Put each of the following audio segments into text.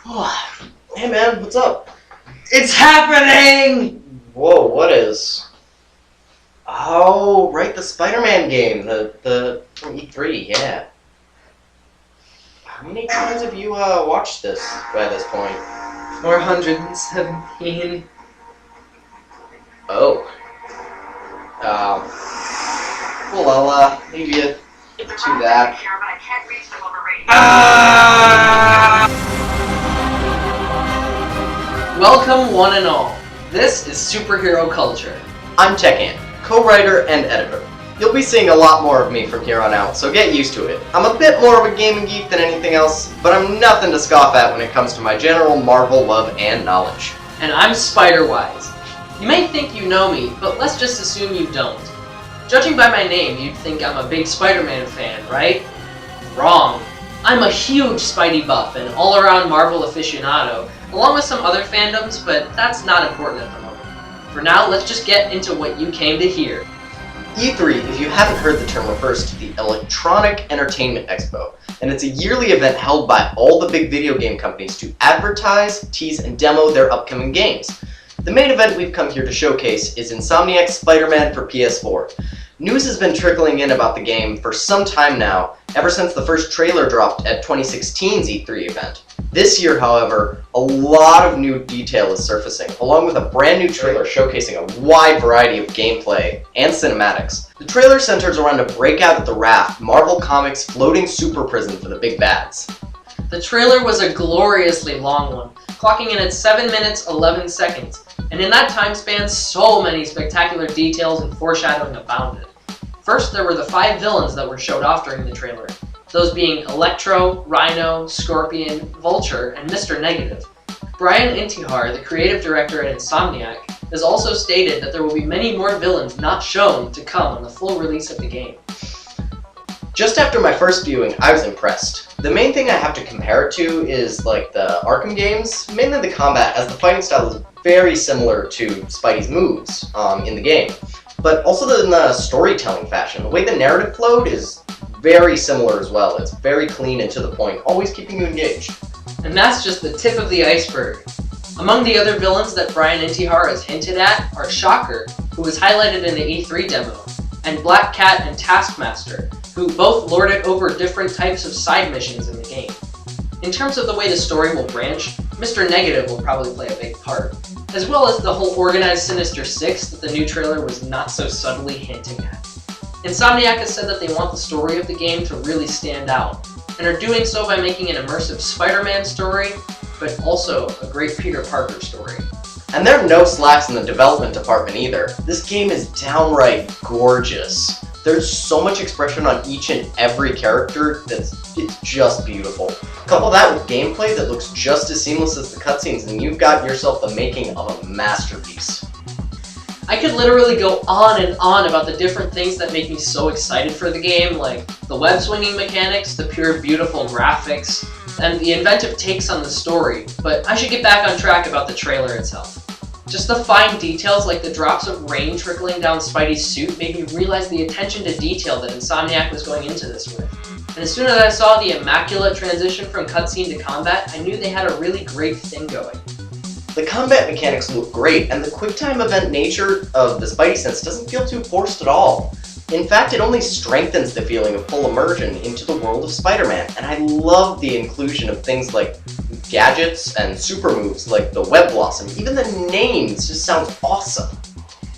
Hey man, what's up? It's happening! Whoa, what is? Oh, right, the Spider-Man game, the from E3, yeah. How many times have you watched this by this point? 417. Oh. Well, I'll leave you to that. Welcome one and all. This is Superhero Culture. I'm TechAnt, co-writer and editor. You'll be seeing a lot more of me from here on out, so get used to it. I'm a bit more of a gaming geek than anything else, but I'm nothing to scoff at when it comes to my general Marvel love and knowledge. And I'm Spider-Wise. You may think you know me, but let's just assume you don't. Judging by my name, you'd think I'm a big Spider-Man fan, right? Wrong. I'm a huge Spidey buff and all-around Marvel aficionado, along with some other fandoms, but that's not important at the moment. For now, let's just get into what you came to hear. E3, if you haven't heard the term, refers to the Electronic Entertainment Expo, and it's a yearly event held by all the big video game companies to advertise, tease, and demo their upcoming games. The main event we've come here to showcase is Insomniac's Spider-Man for PS4. News has been trickling in about the game for some time now, ever since the first trailer dropped at 2016's E3 event. This year, however, a lot of new detail is surfacing, along with a brand new trailer showcasing a wide variety of gameplay and cinematics. The trailer centers around a breakout at the Raft, Marvel Comics' floating super prison for the big bads. The trailer was a gloriously long one, clocking in at 7 minutes 11 seconds, and in that time span, so many spectacular details and foreshadowing abounded. First, there were the 5 villains that were showed off during the trailer, those being Electro, Rhino, Scorpion, Vulture, and Mr. Negative. Brian Intihar, the creative director at Insomniac, has also stated that there will be many more villains not shown to come on the full release of the game. Just after my first viewing, I was impressed. The main thing I have to compare it to is like the Arkham games, mainly the combat, as the fighting style is very similar to Spidey's moves in the game. But also in the storytelling fashion, the way the narrative flowed is very similar as well. It's very clean and to the point, always keeping you engaged. And that's just the tip of the iceberg. Among the other villains that Brian Intihar has hinted at are Shocker, who was highlighted in the E3 demo, and Black Cat and Taskmaster, who both lord it over different types of side missions in the game. In terms of the way the story will branch, Mr. Negative will probably play a big part, as well as the whole organized Sinister Six that the new trailer was not so subtly hinting at. Insomniac has said that they want the story of the game to really stand out, and are doing so by making an immersive Spider-Man story, but also a great Peter Parker story. And there are no slacks in the development department either. This game is downright gorgeous. There's so much expression on each and every character it's just beautiful. Couple that with gameplay that looks just as seamless as the cutscenes, and you've got yourself the making of a masterpiece. I could literally go on and on about the different things that make me so excited for the game, like the web swinging mechanics, the pure beautiful graphics, and the inventive takes on the story, but I should get back on track about the trailer itself. Just the fine details like the drops of rain trickling down Spidey's suit made me realize the attention to detail that Insomniac was going into this with. And as soon as I saw the immaculate transition from cutscene to combat, I knew they had a really great thing going. The combat mechanics look great, and the quick-time event nature of the Spidey sense doesn't feel too forced at all. In fact, it only strengthens the feeling of full immersion into the world of Spider-Man, and I love the inclusion of things like gadgets and super moves like the Web Blossom. Even the names just sound awesome.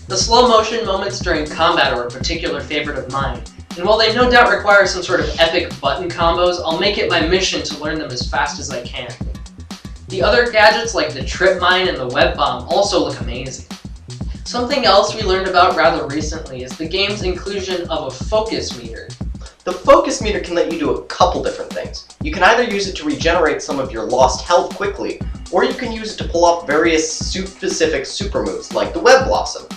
The slow motion moments during combat are a particular favorite of mine, and while they no doubt require some sort of epic button combos, I'll make it my mission to learn them as fast as I can. The other gadgets like the Trip Mine and the Web Bomb also look amazing. Something else we learned about rather recently is the game's inclusion of a focus meter. The focus meter can let you do a couple different things. You can either use it to regenerate some of your lost health quickly, or you can use it to pull off various suit-specific super moves like the Web Blossom.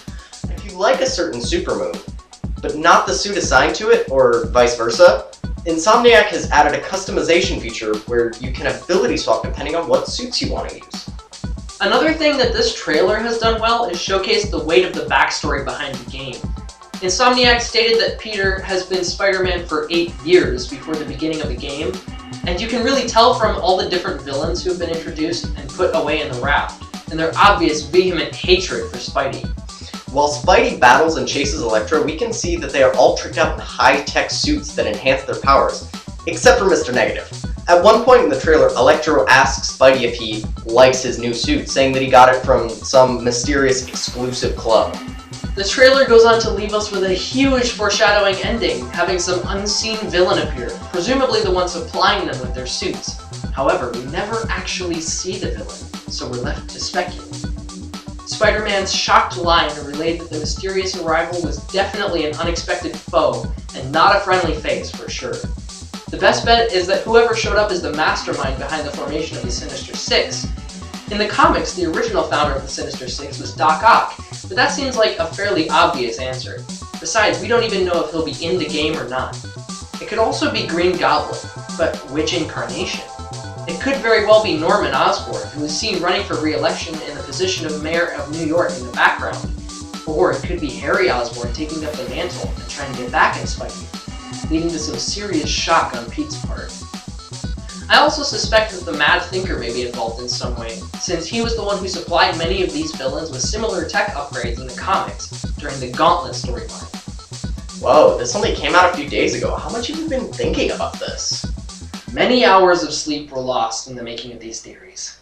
If you like a certain super move, but not the suit assigned to it, or vice versa, Insomniac has added a customization feature where you can ability swap depending on what suits you want to use. Another thing that this trailer has done well is showcase the weight of the backstory behind the game. Insomniac stated that Peter has been Spider-Man for 8 years before the beginning of the game, and you can really tell from all the different villains who have been introduced and put away in the raft, and their obvious vehement hatred for Spidey. While Spidey battles and chases Electro, we can see that they are all tricked out in high-tech suits that enhance their powers, except for Mr. Negative. At one point in the trailer, Electro asks Spidey if he likes his new suit, saying that he got it from some mysterious exclusive club. The trailer goes on to leave us with a huge foreshadowing ending, having some unseen villain appear, presumably the one supplying them with their suits. However, we never actually see the villain, so we're left to speculate. Spider-Man's shocked line relayed that the mysterious arrival was definitely an unexpected foe, and not a friendly face for sure. The best bet is that whoever showed up is the mastermind behind the formation of the Sinister Six. In the comics, the original founder of the Sinister Six was Doc Ock, but that seems like a fairly obvious answer. Besides, we don't even know if he'll be in the game or not. It could also be Green Goblin, but which incarnation? It could very well be Norman Osborn, who is seen running for re-election in the position of Mayor of New York in the background. Or it could be Harry Osborn taking up the mantle and trying to get back in Spidey, leading to some serious shock on Pete's part. I also suspect that the Mad Thinker may be involved in some way, since he was the one who supplied many of these villains with similar tech upgrades in the comics during the Gauntlet storyline. Whoa, this only came out a few days ago. How much have you been thinking about this? Many hours of sleep were lost in the making of these theories.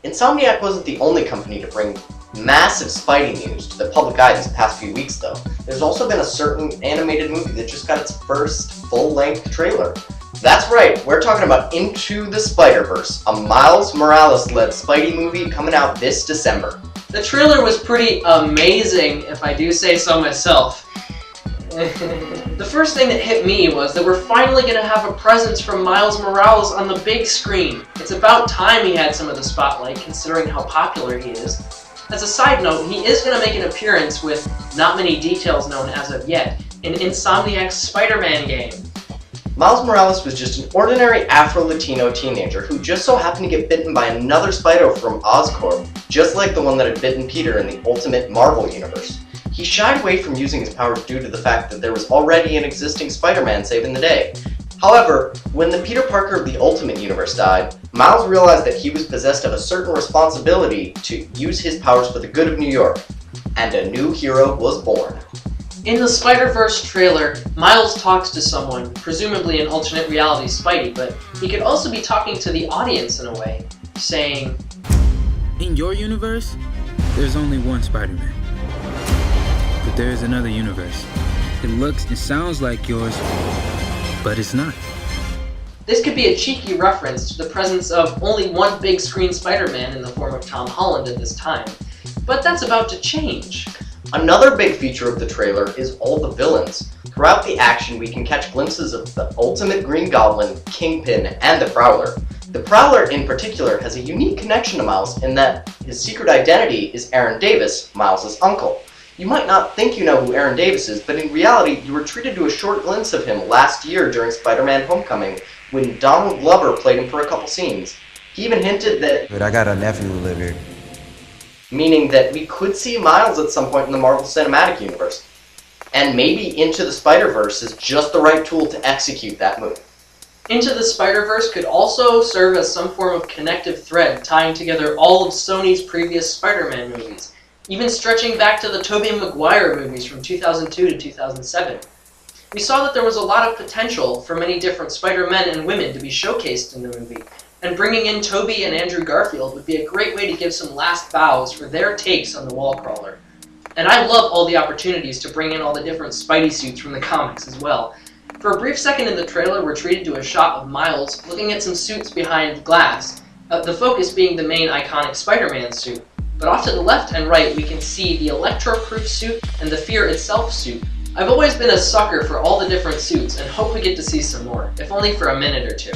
Insomniac wasn't the only company to bring massive Spidey news to the public eye these past few weeks, though. There's also been a certain animated movie that just got its first full-length trailer. That's right, we're talking about Into the Spider-Verse, a Miles Morales-led Spidey movie coming out this December. The trailer was pretty amazing, if I do say so myself. The first thing that hit me was that we're finally going to have a presence from Miles Morales on the big screen. It's about time he had some of the spotlight, considering how popular he is. As a side note, he is going to make an appearance with not many details known as of yet in Insomniac's Spider-Man game. Miles Morales was just an ordinary Afro-Latino teenager who just so happened to get bitten by another Spider from Oscorp, just like the one that had bitten Peter in the Ultimate Marvel universe. He shied away from using his powers due to the fact that there was already an existing Spider-Man saving the day. However, when the Peter Parker of the Ultimate Universe died, Miles realized that he was possessed of a certain responsibility to use his powers for the good of New York, and a new hero was born. In the Spider-Verse trailer, Miles talks to someone, presumably an alternate reality Spidey, but he could also be talking to the audience in a way, saying, "In your universe, there's only one Spider-Man. But there is another universe. It looks and sounds like yours, but it's not." This could be a cheeky reference to the presence of only one big screen Spider-Man in the form of Tom Holland at this time, but that's about to change. Another big feature of the trailer is all the villains. Throughout the action, we can catch glimpses of the Ultimate Green Goblin, Kingpin, and the Prowler. The Prowler, in particular, has a unique connection to Miles in that his secret identity is Aaron Davis, Miles' uncle. You might not think you know who Aaron Davis is, but in reality, you were treated to a short glimpse of him last year during Spider-Man Homecoming, when Donald Glover played him for a couple scenes. He even hinted that, "But I got a nephew who live here." Meaning that we could see Miles at some point in the Marvel Cinematic Universe. And maybe Into the Spider-Verse is just the right tool to execute that move. Into the Spider-Verse could also serve as some form of connective thread tying together all of Sony's previous Spider-Man movies, even stretching back to the Tobey Maguire movies from 2002 to 2007. We saw that there was a lot of potential for many different Spider-Men and women to be showcased in the movie, and bringing in Tobey and Andrew Garfield would be a great way to give some last bows for their takes on the wall crawler. And I love all the opportunities to bring in all the different Spidey suits from the comics as well. For a brief second in the trailer, we're treated to a shot of Miles looking at some suits behind glass, the focus being the main iconic Spider-Man suit. But off to the left and right, we can see the Electro-proof suit and the Fear Itself suit. I've always been a sucker for all the different suits and hope we get to see some more, if only for a minute or two.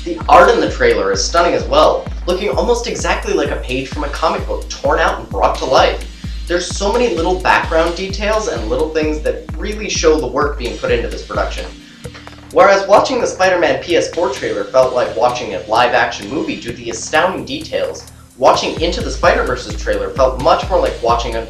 The art in the trailer is stunning as well, looking almost exactly like a page from a comic book torn out and brought to life. There's so many little background details and little things that really show the work being put into this production. Whereas watching the Spider-Man PS4 trailer felt like watching a live-action movie due to the astounding details, watching Into the Spider-Verse's trailer felt much more like watching a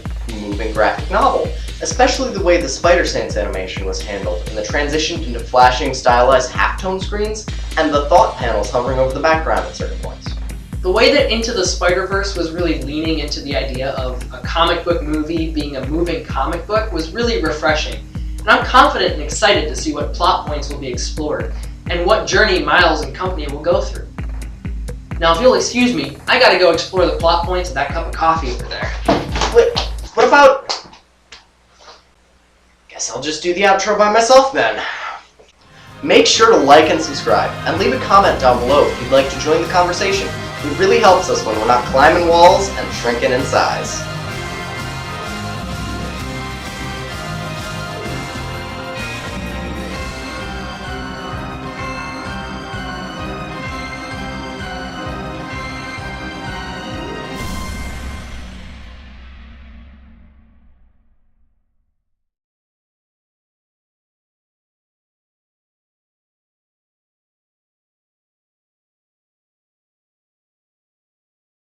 moving graphic novel, especially the way the spider sense animation was handled and the transition into flashing, stylized halftone screens and the thought panels hovering over the background at certain points. The way that Into the Spider-Verse was really leaning into the idea of a comic book movie being a moving comic book was really refreshing, and I'm confident and excited to see what plot points will be explored and what journey Miles and company will go through. Now, if you'll excuse me, I gotta go explore the plot points of that cup of coffee over there. What about... Guess I'll just do the outro by myself then. Make sure to like and subscribe, and leave a comment down below if you'd like to join the conversation. It really helps us when we're not climbing walls and shrinking in size.